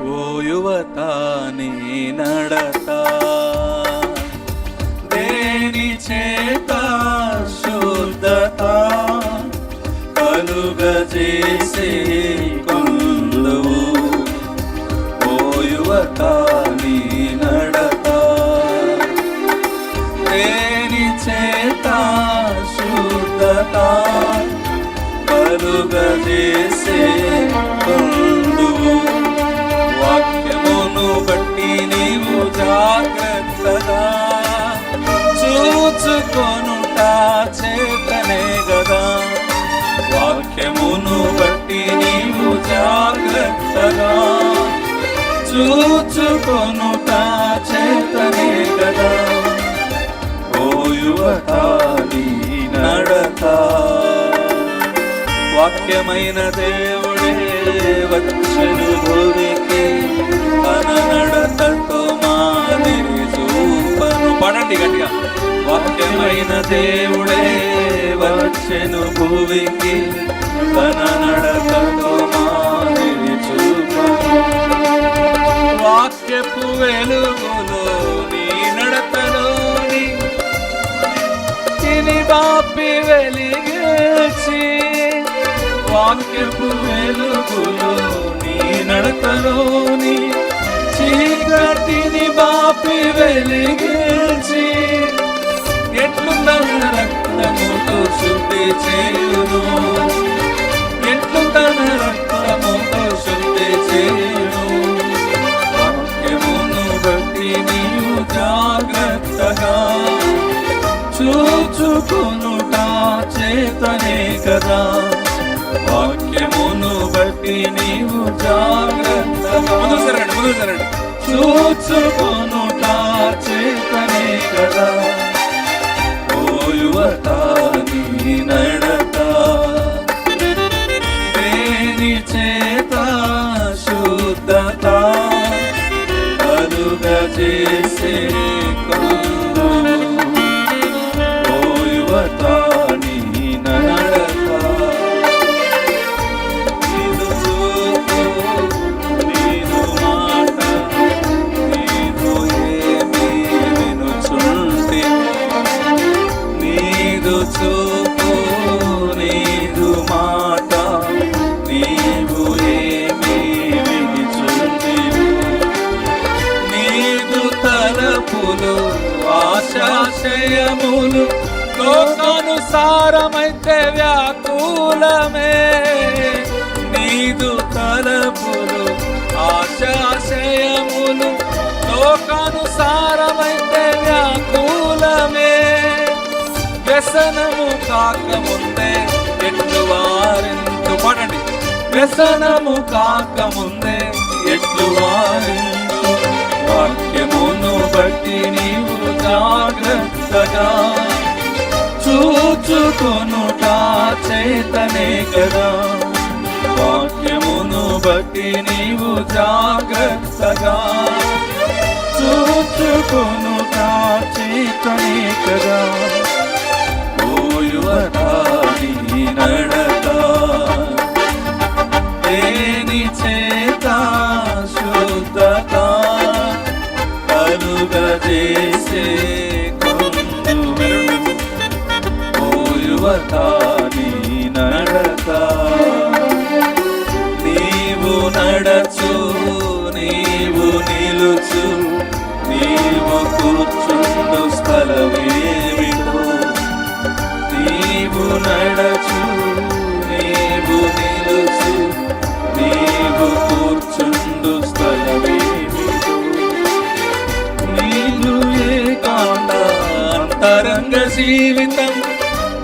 ఓ యువత నీ నడత దేని చేత శుద్ధత కలుగజేసే కొందువు. ఓ యువత నీ నడత దేని చేత శుద్ధత కలుగజేసే కొందువు. వాక్యమును బట్టి నీవు జాగ్రత్తగా చూచుకొనుట చేతనే గదా. వాక్యమును బట్టి నీవు జాగ్రత్తగా చూచుకొనుట చేతనే గదా. ఓ యువత నీ నడత వాక్యమైన దేవుడే వచ్చెను భూమికి తన నడతతో మాదిరి చూపను. పడండి గట్టిగా. వాక్యమైన దేవుడే వచ్చెను భూమికి తన నడతతో మాదిరి చూపను. వాక్యపు వెలుగులో నీ నడతలోని తిని బాపి వెలిగేసి. వాక్యపు వెలుగులో నీ నడతలోని చీకటిని బాపి వెలిగేసి. ఎట్లుందన్న రక్తముతో శుద్ధి చేయును, ఎట్లుందన్న రక్తముతో శుద్ధి చేయును. వాక్యమును బట్టి నీవు జాగ్రత్తగా చూచుకొనుట చేతనే కదా. వాక్యమును బట్టి నీవు జాగ్రత్తగా చూచుకొనుట చేతనే కదా. ఓ యువత నీ నడత దేని చేత శుద్ధత కలుగజేసే కొందువు. ఓ యువత నీ నడత నీదు చూపు నీదు మాట నీదు ఏమి వినుచుంటి. నీదు చూపు నీదు మాట నీవు ఏమి వినుచుంటి. నీదు తలపులు ఆశాశయములు లోకానుసారమైతే వ్యాకులమే. నీదు తలపులు ఆశాశయములు లోకానుసారమైతే వ్యాకులమే. వ్యసనము కాకముందే ఎట్లు వారిందు. పడండి. వ్యసనము కాకముందే ఎట్లు వారిందు. వాక్యమును బట్టి నీవు జాగ్రత్తగా చూచుకొనుట చేతనే కదా. వాక్యమును బట్టి నీవు జాగ్రత్తగా చూచుకొనుట చేతనే కదా. ఓ యువత నీ నడత దేని చేత శుద్ధత కలుగజేసే కొందువు. ఓ యువత నీ నడత నీవు నడచు నీవు నిలుచు నీవు కూర్చుండు స్థలమేమిటో. నీవు నడచు నీవు నిలుచు నీవు కూర్చుండు స్థలమేమిటో. నీవు ఏకాంత అంతరంగ జీవితం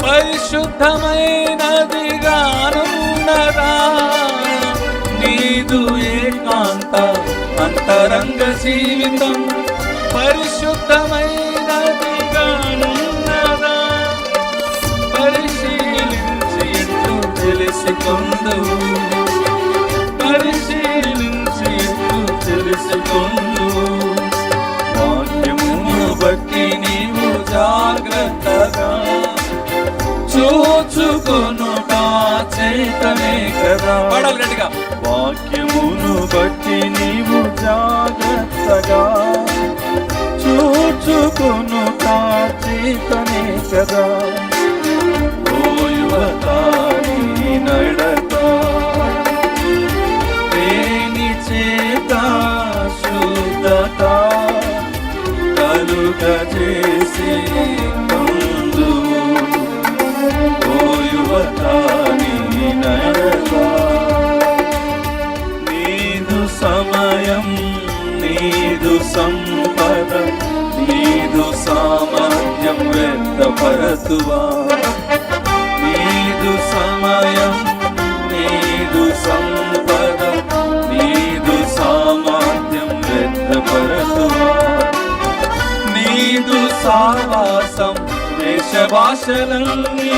పరిశుద్ధమైనదిగానున్నదా. నీదు ఏకాంత అంతరంగ జీవితం పరిశుద్ధమైనదిగానున్నదా. పరిశీలించి ఎట్లు తెలుసుకొందువు. పరిశీలించి ఎట్లు తెలుసుకొందువు. వాక్యమును బట్టి నీవు జాగ్రత్తగా చూచుకొనుట చేతనే కదా. పాడాలి గట్టిగా. వాక్యమును బట్టి నీవు జాగ్రత్తగా చూచుకును చేతనే కదా. ఓ యువత నీ నడత దేని చేత శుద్ధత కలుగజేసి కొందువు. ఓ యువత నీ నడత నీదు సమయం నీదు సంపద నీదు సామర్థ్యం వ్యర్థపరచువా. నీదు సమయం నీదు సంపద నీదు సామర్థ్యం వ్యర్థపరచువా. నీదు సావాసం వేషభాషలన్నీ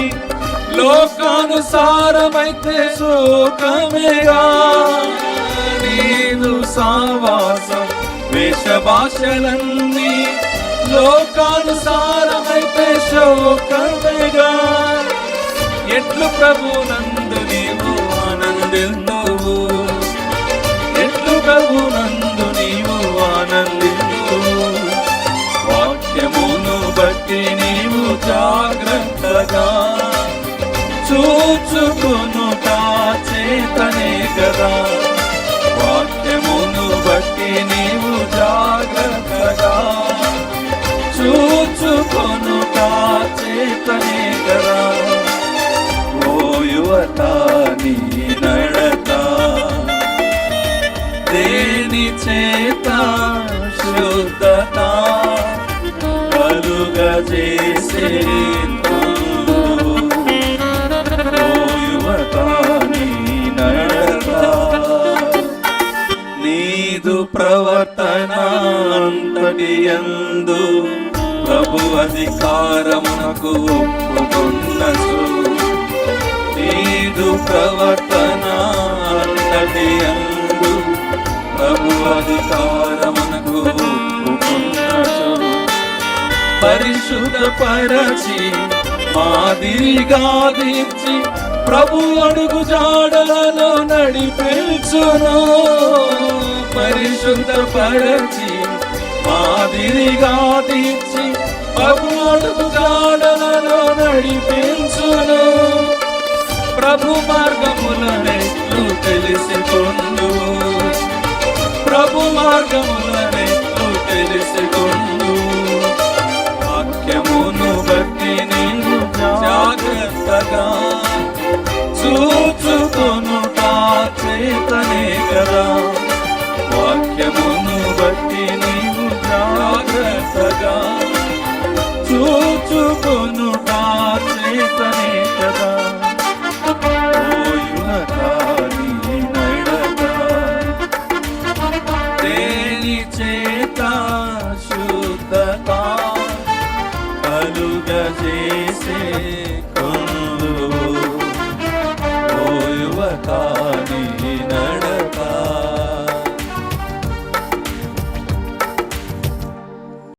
లోకానుసారమైతే శోకమేగా. నీదు సావాసం వేషభాషలన్నీ లోకానుసారమైతే శోకమేగా. ఎట్లు ప్రభునందు నీవు ఆనందిందువు, ఎట్లు ప్రభునందు నీవు ఆనందిందువు. వాక్యమును బట్టి నీవు జాగ్రత్తగా చూచుకునుట చేతనే కదా. వాక్యమును బట్టి నీవు జాగ్రత్తగా చూచుకొనుట చేతనే కదా. ఓ యువత నీ నడత దేని చేత శుద్ధత కలుగజేసే ప్రవర్తన అంతటి యందు ప్రభు అధికారమునకు ఒప్పుకొన్నచు. నీదు ప్రవర్తన అంతటి యందు ప్రభు అధికారమునకు ఒప్పుకొన్నచు. పరిశుద్ధపరచి మాదిరిగా తీర్చి ప్రభు అడుగు జాడలలో నడిపించును. పరిశుద్ధపరచి మాదిరిగా తీర్చి ప్రభు అడుగు జాడలలో నడిపించును. ప్రభు మార్గములనెట్లు తెలిసికొందువు, ప్రభు మార్గములనెట్లు తెలిసికొందువు. వాక్యమును బట్టి నీవు జాగ్రత్తగా చూచుకొనుట చేతనే కదా. వాక్యమును బట్టి నీవు జాగ్రత్తగా చూచుకొనుట చేతనే కదా. ఓ యువత నీ నడత దేని చేత శుద్ధత కలుగజేసే కొందువు. ఓ యువత